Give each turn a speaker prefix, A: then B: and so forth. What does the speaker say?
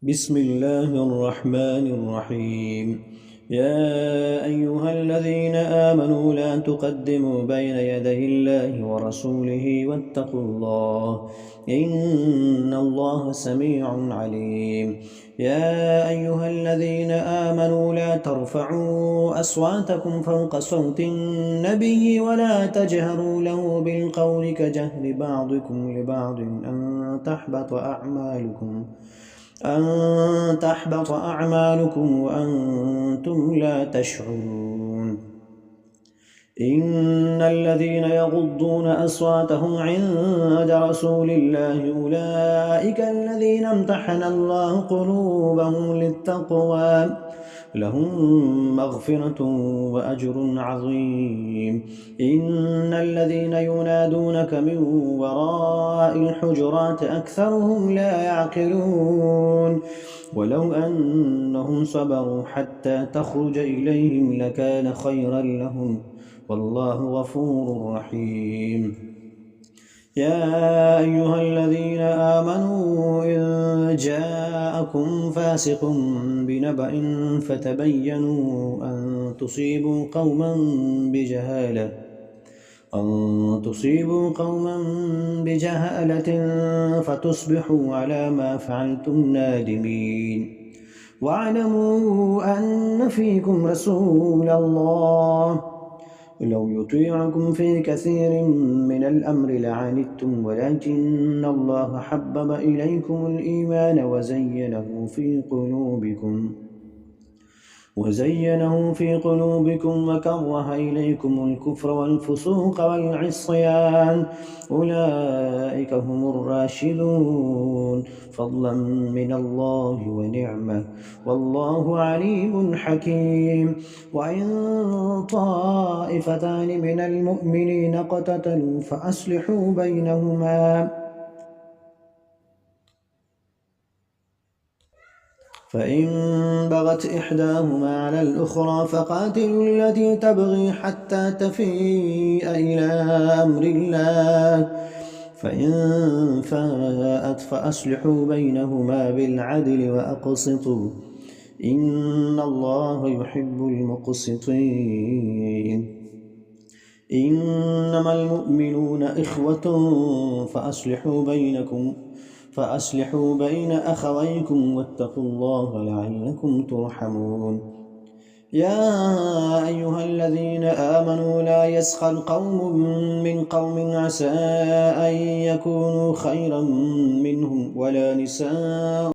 A: بسم الله الرحمن الرحيم. يا أيها الذين آمنوا لا تقدموا بين يدي الله ورسوله واتقوا الله إن الله سميع عليم. يا أيها الذين آمنوا لا ترفعوا أصواتكم فوق صوت النبي ولا تجهروا له بالقول كجهر بعضكم لبعض أن تحبط أعمالكم وأنتم لا تشعرون. إن الذين يغضون أصواتهم عند رسول الله أولئك الذين امتحن الله قلوبهم للتقوى لهم مغفرة وأجر عظيم. إن الذين ينادونك من وراء الحجرات أكثرهم لا يعقلون ولو أنهم صبروا حتى تخرج إليهم لكان خيرا لهم والله غفور رحيم. يا أيها الذين آمنوا إن جاءكم فاسق بنبأ فتبينوا أن تصيبوا قوما بجهالة فتصبحوا على ما فعلتم نادمين. واعلموا أن فيكم رسول الله لو يطيعكم في كثير من الأمر لعنتم ولكن الله حبب إليكم الإيمان وزينه في قلوبكم وكره إليكم الكفر والفسوق والعصيان أولئك هم الراشدون فضلا من الله ونعمة والله عليم حكيم. وإن طائفتان من المؤمنين اقتتلوا فأصلحوا بينهما فإن بغت إحداهما على الأخرى فقاتلوا التي تبغي حتى تفيء إلى أمر الله فإن فاءت فأصلحوا بينهما بالعدل وأقسطوا إن الله يحب المقسطين. إنما المؤمنون إخوة فأصلحوا بين أخويكم واتقوا الله لعلكم ترحمون. يا أيها الذين آمنوا لا يسخر قوم من قوم عسى أن يكونوا خيرا منهم ولا نساء